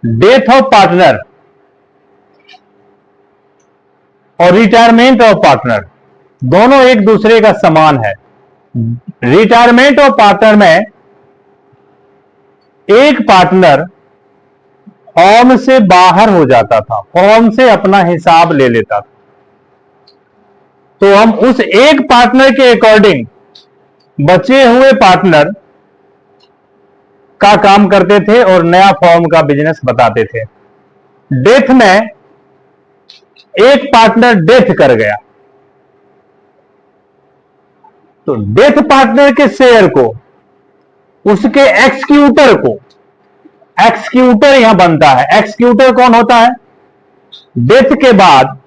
Death of partner और retirement of partner दोनों एक दूसरे का समान है। रिटायरमेंट ऑफ पार्टनर में एक पार्टनर फॉर्म से बाहर हो जाता था, फॉर्म से अपना हिसाब ले लेता था, तो हम उस एक पार्टनर के अकॉर्डिंग बचे हुए पार्टनर का काम करते थे और नया फॉर्म का बिजनेस बताते थे। डेथ में एक पार्टनर डेथ कर गया, तो डेथ पार्टनर के शेयर को उसके एक्सक्यूटर यहां बनता है। एक्सक्यूटर कौन होता है? डेथ के बाद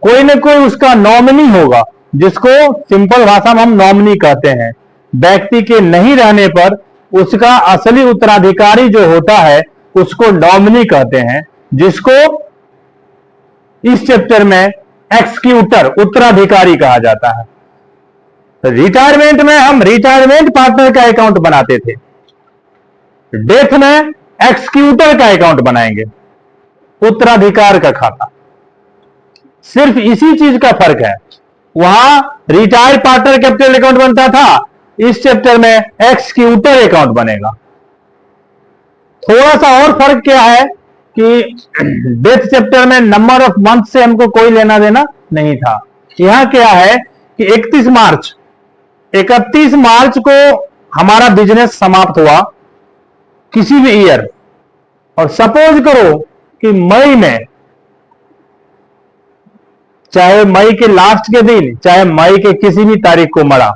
कोई ना कोई उसका नॉमिनी होगा, जिसको सिंपल भाषा में हम नॉमिनी कहते हैं। व्यक्ति के नहीं रहने पर उसका असली उत्तराधिकारी जो होता है उसको नॉमिनी कहते हैं, जिसको इस चैप्टर में एक्सक्यूटर उत्तराधिकारी कहा जाता है। रिटायरमेंट में हम रिटायरमेंट पार्टनर का अकाउंट बनाते थे, डेथ में एक्सक्यूटर का अकाउंट बनाएंगे, उत्तराधिकार का खाता। सिर्फ इसी चीज का फर्क है। वहां रिटायर पार्टनर कैपिटल अकाउंट बनता था, इस चैप्टर में एक्सक्यूटर अकाउंट बनेगा। थोड़ा सा और फर्क क्या है कि डेथ चैप्टर में नंबर ऑफ मंथ से हमको कोई लेना देना नहीं था। यहां क्या है कि 31 मार्च को हमारा बिजनेस समाप्त हुआ किसी भी ईयर, और सपोज करो कि मई में, चाहे मई के लास्ट के दिन चाहे मई के किसी भी तारीख को मरा,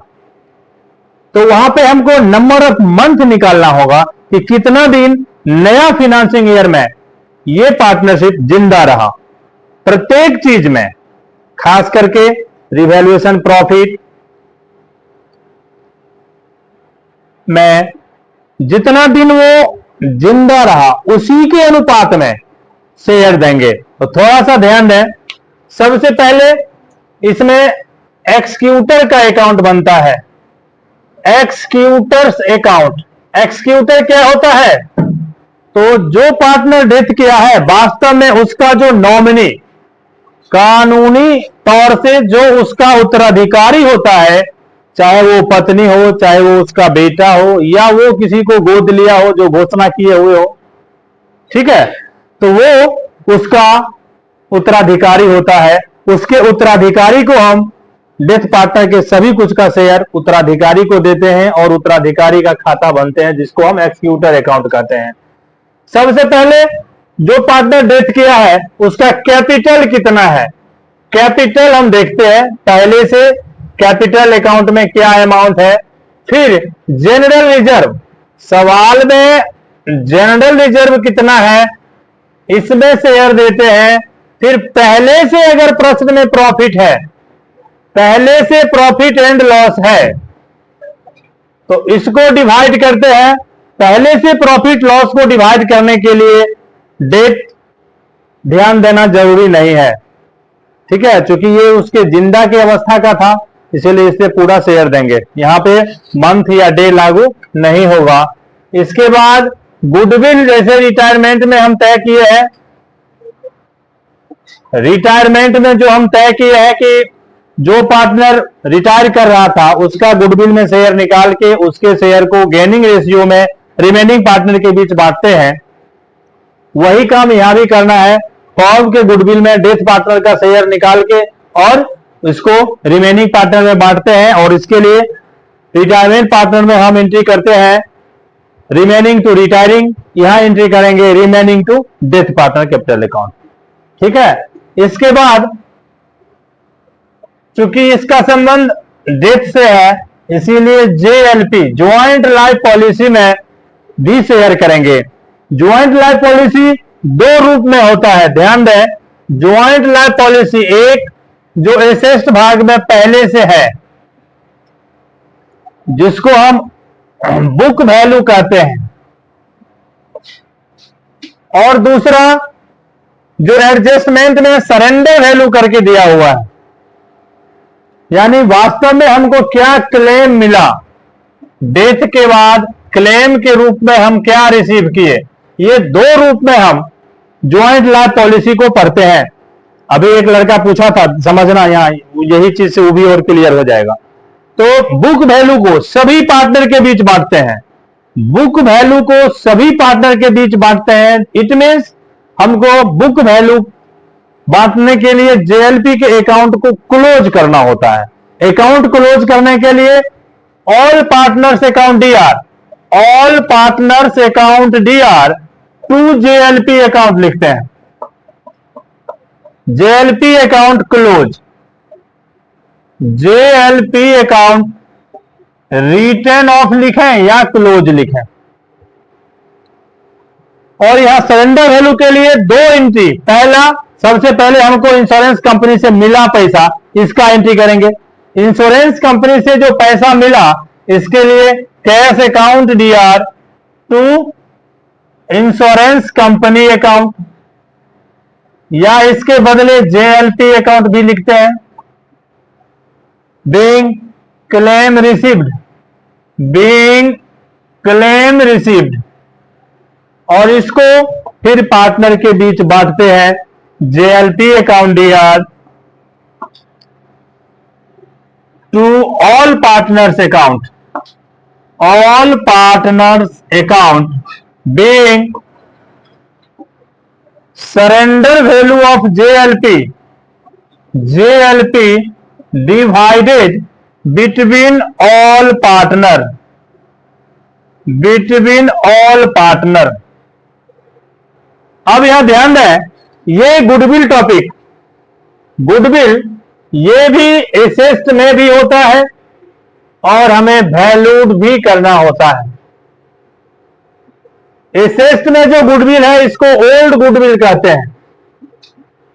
तो वहां पे हमको नंबर ऑफ मंथ निकालना होगा कि कितना दिन नया फाइनेंसिंग ईयर में ये पार्टनरशिप जिंदा रहा। प्रत्येक चीज में, खास करके रिवैल्यूएशन प्रॉफिट में जितना दिन वो जिंदा रहा उसी के अनुपात में शेयर देंगे। तो थोड़ा सा ध्यान दें। सबसे पहले इसमें एक्सक्यूटर का अकाउंट बनता है, एक्सक्यूटर्स अकाउंट। एक्सक्यूटर क्या होता है? तो जो पार्टनर डेथ किया है वास्तव में उसका जो नॉमिनी, कानूनी तौर से जो उसका उत्तराधिकारी होता है, चाहे वो पत्नी हो, चाहे वो उसका बेटा हो, या वो किसी को गोद लिया हो जो घोषणा किए हुए हो, ठीक है, तो वो उसका उत्तराधिकारी होता है। उसके उत्तराधिकारी को हम डेथ पार्टनर के सभी कुछ का शेयर उत्तराधिकारी को देते हैं और उत्तराधिकारी का खाता बनते हैं, जिसको हम एक्सक्यूटर अकाउंट कहते हैं। सबसे पहले जो पार्टनर डेथ किया है उसका कैपिटल कितना है, कैपिटल हम देखते हैं। पहले से कैपिटल अकाउंट में क्या अमाउंट है। फिर जनरल रिजर्व, सवाल में जनरल रिजर्व कितना है इसमें शेयर देते हैं। फिर पहले से अगर प्रश्न में प्रॉफिट है, पहले से प्रॉफिट एंड लॉस है, तो इसको डिवाइड करते हैं। पहले से प्रॉफिट लॉस को डिवाइड करने के लिए डेट ध्यान देना जरूरी नहीं है, ठीक है, क्योंकि ये उसके जिंदा की अवस्था का था, इसलिए इससे पूरा शेयर देंगे। यहां पे मंथ या डे लागू नहीं होगा। इसके बाद गुडविल, जैसे रिटायरमेंट में हम तय किए हैं, रिटायरमेंट में जो हम तय किए हैं कि जो पार्टनर रिटायर कर रहा था उसका गुडविल में शेयर निकाल के उसके शेयर को गेनिंग रेशियो में रिमेनिंग पार्टनर के बीच बांटते हैं, वही काम यहां भी करना है। फॉर्म के गुडविल में डेथ पार्टनर का शेयर निकाल के और इसको रिमेनिंग पार्टनर में बांटते हैं, और इसके लिए रिटायरमेंट पार्टनर में हम एंट्री करते हैं रिमेनिंग टू रिटायरिंग, यहां एंट्री करेंगे remaining to death partner capital account, ठीक है। इसके बाद चूंकि इसका संबंध डेथ से है, इसीलिए JLP ज्वाइंट लाइफ पॉलिसी में भी शेयर करेंगे। ज्वाइंट लाइफ पॉलिसी दो रूप में होता है, ध्यान दें। ज्वाइंट लाइफ पॉलिसी एक जो एसेस्ट भाग में पहले से है, जिसको हम बुक वैल्यू कहते हैं, और दूसरा जो एडजस्टमेंट में सरेंडर वैल्यू करके दिया हुआ है, यानी वास्तव में हमको क्या क्लेम मिला, डेथ के बाद क्लेम के रूप में हम क्या रिसीव किए। ये दो रूप में हम ज्वाइंट लाइफ पॉलिसी को पढ़ते हैं। अभी एक लड़का पूछा था, समझना, यहां यही चीज से वो भी और क्लियर हो जाएगा। तो बुक वैल्यू को सभी पार्टनर के बीच बांटते हैं, बुक वैल्यू को सभी पार्टनर के बीच बांटते हैं। इट मीन्स हमको बुक वैल्यू बांटने के लिए जेएलपी के अकाउंट को क्लोज करना होता है। अकाउंट क्लोज करने के लिए all partners account DR, all partners account DR to JLP account लिखते हैं। JLP account close, JLP account written off लिखें या क्लोज लिखें। और यहां सरेंडर वैल्यू के लिए दो एंट्री, पहला सबसे पहले हमको इंश्योरेंस कंपनी से मिला पैसा, इसका एंट्री करेंगे। इंश्योरेंस कंपनी से जो पैसा मिला इसके लिए cash account DR to insurance company account, या इसके बदले जेएलपी अकाउंट भी लिखते हैं। Being claim received, being claim received, और इसको फिर पार्टनर के बीच बांटते हैं। JLP account DR to all partners account, all partners account being surrender value of JLP, JLP divided between all partner, between all partner. अब यहां ध्यान दें, ये गुडविल टॉपिक, गुडविल ये भी एसेस्ट में भी होता है और हमें वैल्यूड भी करना होता है। एसेस्ट में जो गुडविल है इसको ओल्ड गुडविल कहते हैं।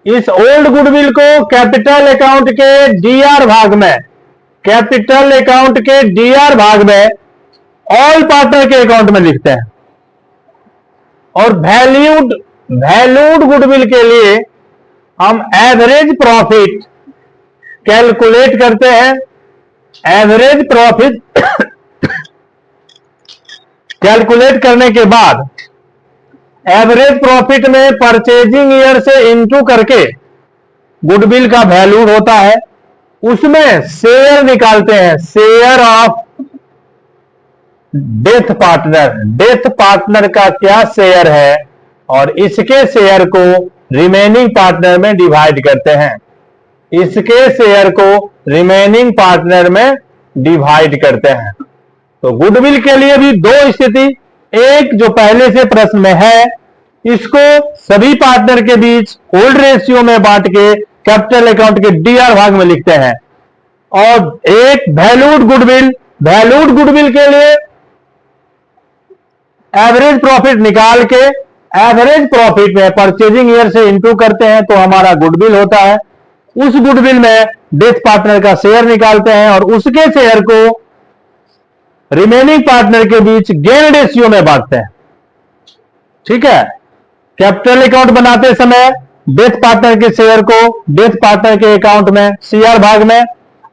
इस ओल्ड गुडविल को कैपिटल अकाउंट के डीआर भाग में, कैपिटल अकाउंट के डीआर भाग में ऑल पार्टनर के अकाउंट में लिखते हैं। और वैल्यूड, वैल्यूड गुडविल के लिए हम एवरेज प्रॉफिट कैलकुलेट करते हैं। एवरेज प्रॉफिट कैलकुलेट करने के बाद एवरेज प्रॉफिट में परचेजिंग ईयर से इनटू करके गुडविल का वैल्यूड होता है। उसमें शेयर निकालते हैं, share of death partner, death partner का क्या शेयर है और इसके शेयर को रिमेनिंग पार्टनर में डिवाइड करते हैं, इसके शेयर को रिमेनिंग पार्टनर में डिवाइड करते हैं। तो गुडविल के लिए भी दो स्थिति, एक जो पहले से प्रश्न में है, इसको सभी पार्टनर के बीच होल्ड रेशियो में बांट के कैपिटल अकाउंट के डीआर भाग में लिखते हैं। और एक वैल्यूड गुडविल, वैल्यूड गुडविल के लिए एवरेज प्रॉफिट निकाल के एवरेज प्रॉफिट में परचेजिंग ईयर से इनटू करते हैं तो हमारा गुडविल होता है। उस गुडविल में डेथ पार्टनर का शेयर निकालते हैं और उसके शेयर को रिमेनिंग पार्टनर के बीच गेन रेशियो में बांटते हैं। ठीक है, कैपिटल अकाउंट बनाते समय डेथ पार्टनर के शेयर को डेथ पार्टनर के अकाउंट में सीआर भाग में,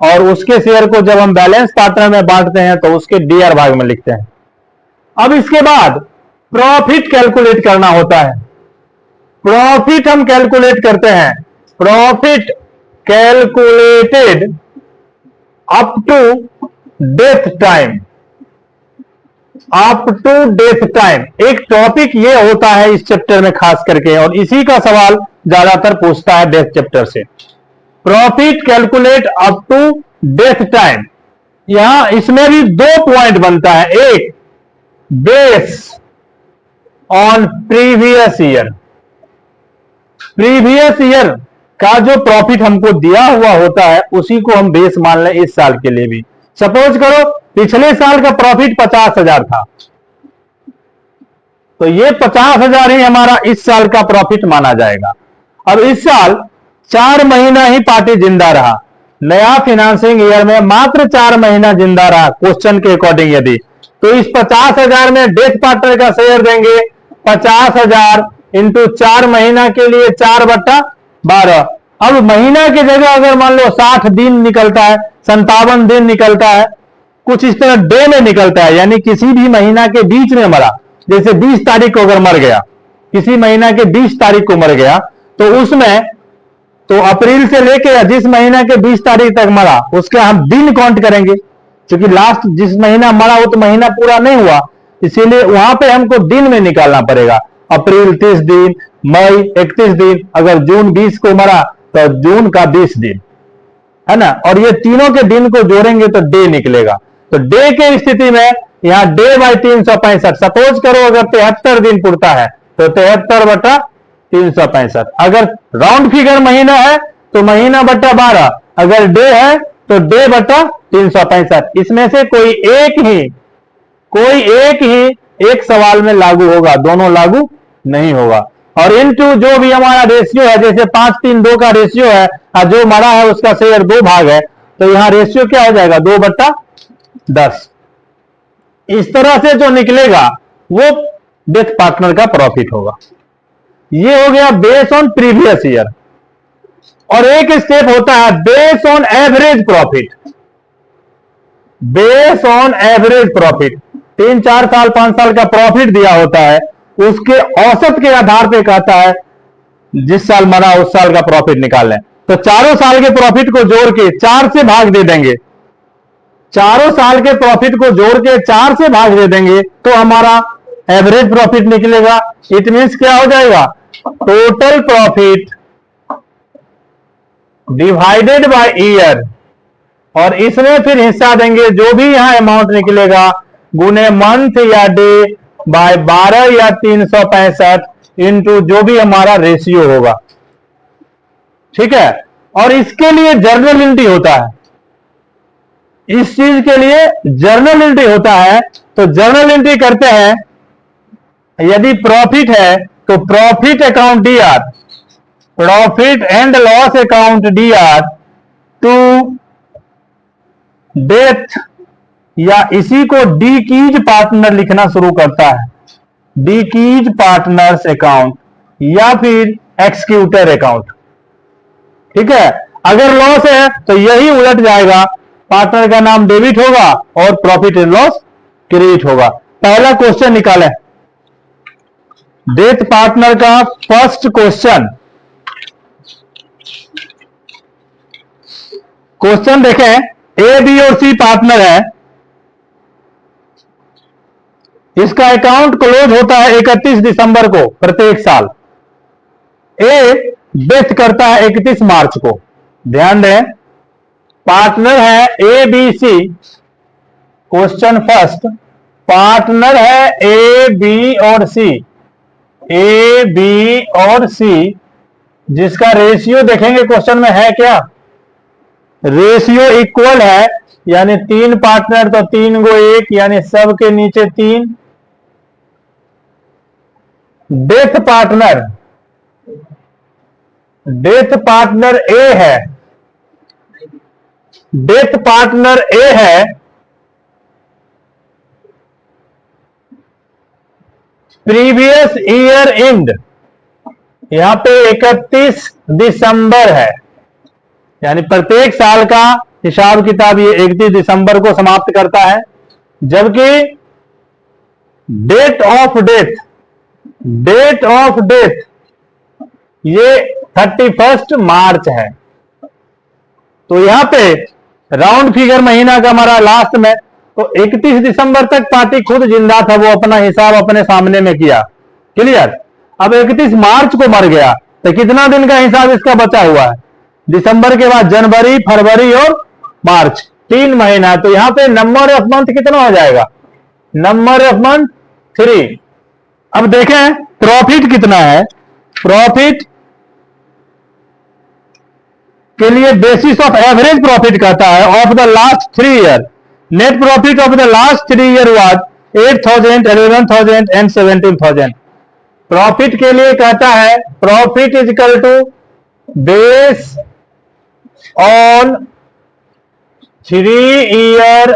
और उसके शेयर को जब हम बैलेंस पार्टनर में बांटते हैं तो उसके डीआर भाग में लिखते हैं। अब इसके बाद प्रॉफिट कैलकुलेट करना होता है। प्रॉफिट हम कैलकुलेट करते हैं, profit calculated up to death time, up to death time. एक टॉपिक ये होता है इस चैप्टर में खास करके, और इसी का सवाल ज्यादातर पूछता है डेथ चैप्टर से। Profit calculate up to death time, यहां इसमें भी दो पॉइंट बनता है। एक, base on previous year, previous year का जो प्रॉफिट हमको दिया हुआ होता है उसी को हम बेस मान लें इस साल के लिए भी। सपोज करो पिछले साल का प्रॉफिट 50,000 था, तो ये 50,000 ही हमारा इस साल का प्रॉफिट माना जाएगा। अब इस साल 4 महीना ही पार्टी जिंदा रहा, नया फाइनेंसिंग ईयर में मात्र 4 महीना जिंदा रहा क्वेश्चन के अकॉर्डिंग, यदि तो इस 50,000 में डेथ पार्टनर का शेयर देंगे 50,000 इंटू 4 महीना के लिए 4/12। अब महीना की जगह अगर मान लो 60 दिन निकलता है, 57 दिन निकलता है, कुछ इस तरह डे में निकलता है, यानी किसी भी महीना के बीच में मरा, जैसे 20 तारीख को अगर मर गया किसी महीना के 20 तारीख को मर गया, तो उसमें तो अप्रैल से लेके जिस महीना के 20 तारीख तक मरा उसका हम दिन काउंट करेंगे, क्योंकि लास्ट जिस महीना मरा वो तो महीना पूरा नहीं हुआ, इसीलिए वहां पे हमको दिन में निकालना पड़ेगा। अप्रैल 30 दिन, मई 31 दिन, अगर जून 20 को मरा तो जून का 20 दिन, है ना। और ये तीनों के दिन को जोड़ेंगे तो डे निकलेगा। तो डे के स्थिति में यहां डे बाई 365, सपोज करो अगर 73 दिन पुरता है तो 73 बटा 365। अगर राउंड फिगर महीना है तो महीना बटा 12, अगर डे है तो डे बटा 365। इसमें से कोई एक ही एक सवाल में लागू होगा, दोनों लागू नहीं होगा। और इनटू जो भी हमारा रेशियो है, जैसे 5-3-2 का रेशियो है और जो मरा है उसका शेयर 2 भाग है, तो यहां रेशियो क्या हो जाएगा 2/10। इस तरह से जो निकलेगा वो डेथ पार्टनर का प्रॉफिट होगा। ये हो गया बेस ऑन प्रीवियस ईयर। और एक स्टेप होता है base on average profit. Base on average profit 3-4 साल 5 साल का प्रॉफिट दिया होता है, उसके औसत के आधार पे कहता है जिस साल मरा उस साल का प्रॉफिट निकाल लें। तो चारों साल के प्रॉफिट को जोड़ के 4 से भाग दे देंगे, चारों साल के प्रॉफिट को जोड़ के 4 से भाग दे देंगे तो हमारा एवरेज प्रॉफिट निकलेगा। इट मींस क्या हो जाएगा, total profit divided by year, और इसमें फिर हिस्सा देंगे जो भी यहां अमाउंट निकलेगा गुने मंथ या डे बाय 12 या 365 इंटू जो भी हमारा रेशियो होगा। ठीक है। और इसके लिए जर्नल एंट्री होता है, इस चीज के लिए जर्नल एंट्री होता है। तो जर्नल एंट्री करते हैं, यदि प्रॉफिट है तो profit account DR, profit and loss account DR to death, या इसी को डीकीज पार्टनर लिखना शुरू करता है, डीकीज पार्टनर्स अकाउंट या फिर एक्सक्यूटर अकाउंट। ठीक है। अगर लॉस है तो यही उलट जाएगा, पार्टनर का नाम डेबिट होगा और प्रॉफिट एंड लॉस क्रेडिट होगा। पहला क्वेश्चन निकालें डेथ पार्टनर का। फर्स्ट क्वेश्चन देखें, ए बी और सी पार्टनर है, इसका अकाउंट क्लोज होता है 31 दिसंबर को प्रत्येक साल। ए डेथ करता है 31 मार्च को। ध्यान दें, पार्टनर है A B C. Question first, partner है ए बी और सी, ए बी और सी, जिसका रेशियो देखेंगे क्वेश्चन में है क्या, रेशियो इक्वल है, यानी 3 पार्टनर तो 3 गो 1, यानी सब के नीचे 3। डेथ पार्टनर ए है, डेथ पार्टनर ए है, प्रीवियस ईयर एंड यहां पे 31 दिसंबर है, यानी प्रत्येक साल का हिसाब किताब ये 31 दिसंबर को समाप्त करता है। जबकि डेट ऑफ डेथ ये 31 मार्च है। तो यहां पे राउंड फिगर महीना का हमारा लास्ट में, तो 31 दिसंबर तक पार्टी खुद जिंदा था, वो अपना हिसाब अपने सामने में किया, क्लियर। अब 31 मार्च को मर गया तो कितना दिन का हिसाब इसका बचा हुआ है, दिसंबर के बाद जनवरी, फरवरी और मार्च, 3 महीना। तो यहां पे नंबर ऑफ मंथ कितना हो जाएगा, नंबर ऑफ मंथ 3। अब देखें प्रॉफिट कितना है, प्रॉफिट के लिए बेसिस ऑफ एवरेज प्रॉफिट कहता है of the last 3 year. Net profit of the last 3 year was 8,000, 11,000 and 17,000। Profit के लिए कहता है profit is equal to base on 3 year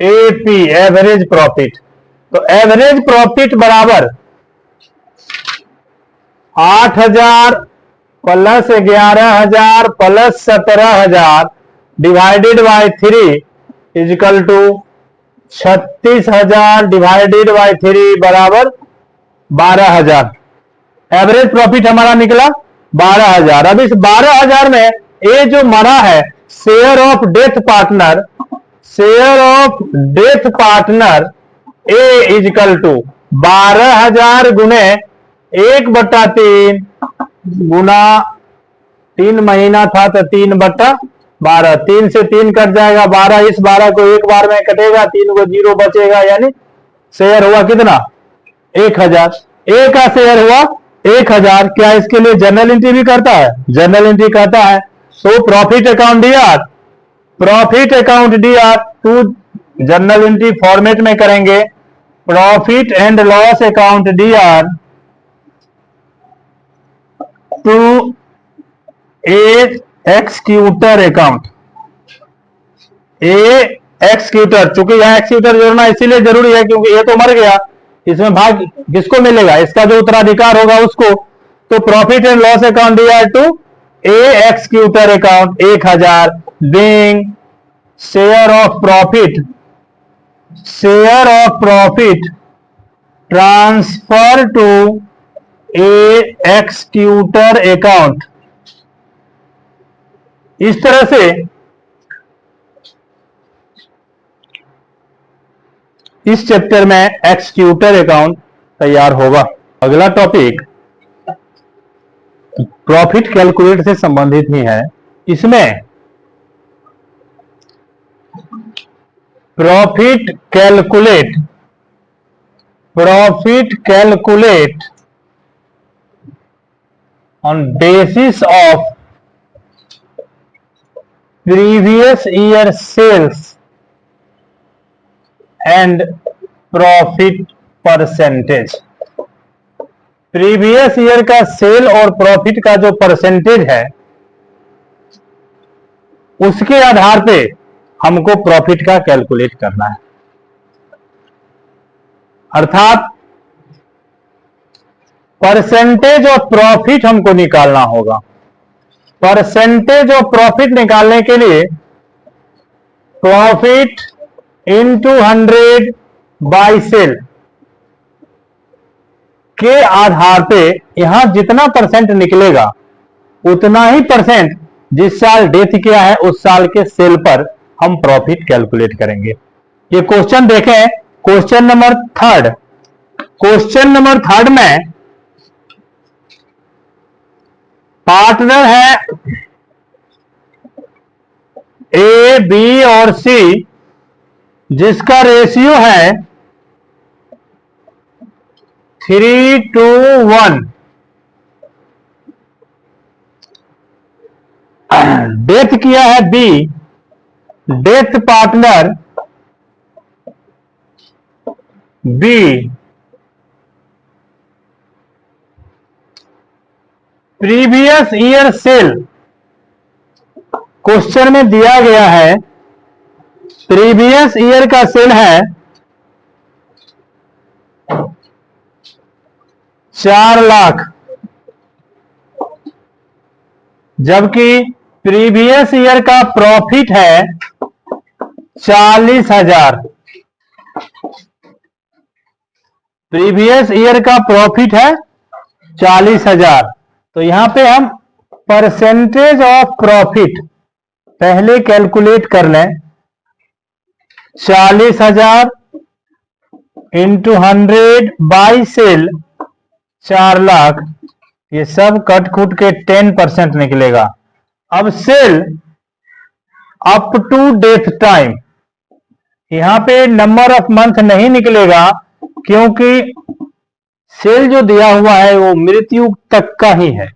AP, average profit. तो एवरेज प्रॉफिट बराबर 8,000 plus 11,000 plus 17,000 divided by 3 is equal to 36,000 divided by 3 बराबर 12,000। Average profit हमारा निकला 12,000। अब इस 12,000 में ए जो मरा है share of death partner, share of death partner A equal to 12,000 गुने 1/3 गुना 3 महीना था तो 3/12, 3 से 3 कट जाएगा 12, इस 12 को एक बार में कटेगा, 3 को 0 बचेगा, यानी शेयर हुआ कितना 1,000। ए का शेयर हुआ 1,000। क्या इसके लिए जर्नल एंट्री भी करता है? जर्नल एंट्री करता है। तो profit account DR, profit account DR to journal entry format में करेंगे। Profit and loss account DR to a executor account, a executor. चूंकि यहां एक्सक्यूटर जोड़ना इसीलिए जरूरी है क्योंकि ये तो मर गया, इसमें भाग किसको मिलेगा? इसका जो उत्तराधिकार होगा उसको। तो profit and loss account DR to a executor account 1,000 being share of profit, share of profit transfer to a executor account. इस तरह से इस चैप्टर में एक्सक्यूटर अकाउंट तैयार होगा। अगला टॉपिक प्रॉफिट कैलकुलेट से संबंधित ही है। इसमें profit calculate, profit calculate on basis of previous year sales and profit percentage. Previous year का सेल और प्रॉफिट का जो परसेंटेज है उसके आधार पे हमको प्रॉफिट का कैलकुलेट करना है। अर्थात परसेंटेज ऑफ प्रॉफिट हमको निकालना होगा। परसेंटेज ऑफ प्रॉफिट निकालने के लिए प्रॉफिट इंटू 100 बाई सेल के आधार पे यहां जितना परसेंट निकलेगा उतना ही परसेंट जिस साल डेथ किया है उस साल के सेल पर हम प्रॉफिट कैलकुलेट करेंगे। ये क्वेश्चन देखें, क्वेश्चन नंबर 3। क्वेश्चन नंबर 3 में पार्टनर है ए, बी और सी जिसका रेशियो है 3:1। डेथ किया है B, death partner B previous year sale question में दिया गया है। प्रीवियस ईयर का सेल है 4 लाख, जबकि प्रीवियस ईयर का प्रॉफिट है 40,000। प्रीवियस ईयर का प्रॉफिट है 40,000। तो यहां पे हम परसेंटेज ऑफ प्रॉफिट पहले कैलकुलेट कर लें। 40,000 इंटू 100 बाई सेल 4 लाख, ये सब कट खुट के 10% निकलेगा। अब sale up to death time, यहां पे नंबर ऑफ मंथ नहीं निकलेगा क्योंकि सेल जो दिया हुआ है वो मृत्यु तक का ही है।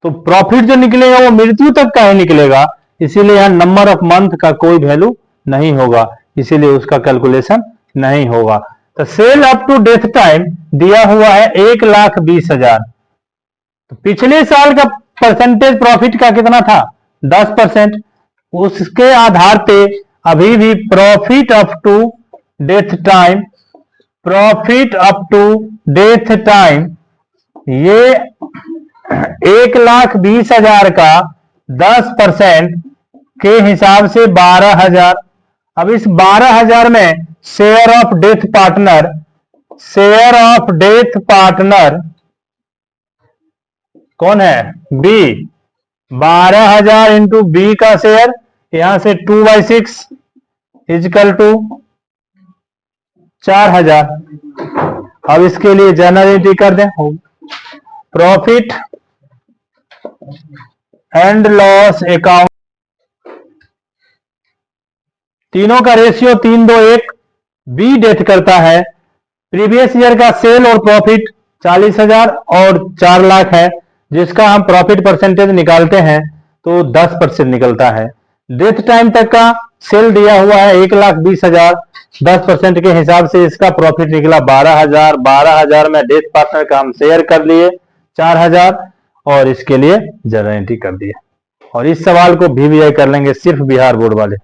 तो प्रॉफिट जो निकलेगा वो मृत्यु तक का ही निकलेगा, इसीलिए यहां नंबर ऑफ मंथ का कोई वैल्यू नहीं होगा, इसीलिए उसका कैलकुलेशन नहीं होगा। तो sale up to death time दिया हुआ है 1,20,000। तो पिछले साल का परसेंटेज प्रॉफिट का कितना था 10%। उसके आधार पे अभी भी profit up to death time, profit up to death time ये 1,20,000 का 10% के हिसाब से 12,000। अब इस 12,000 में share of death partner share of death partner कौन है? बी। 12,000 इंटू बी का शेयर, यहां से 2/6 इजकल टू 4,000। अब इसके लिए जनरल एंट्री कर दें, प्रॉफिट एंड लॉस अकाउंट। तीनों का रेशियो 3:2:1। बी डेथ करता है, प्रीवियस ईयर का सेल और प्रॉफिट 40,000 और 4 लाख है, जिसका हम प्रॉफिट परसेंटेज निकालते हैं तो 10% निकलता है। डेथ टाइम तक का सेल दिया हुआ है 1,20,000, 10% के हिसाब से इसका प्रॉफिट निकला 12,000। 12,000 में डेथ पार्टनर का हम शेयर कर लिए 4,000 और इसके लिए जनरल एंट्री कर दिए। और इस सवाल को भी कर लेंगे सिर्फ बिहार बोर्ड वाले।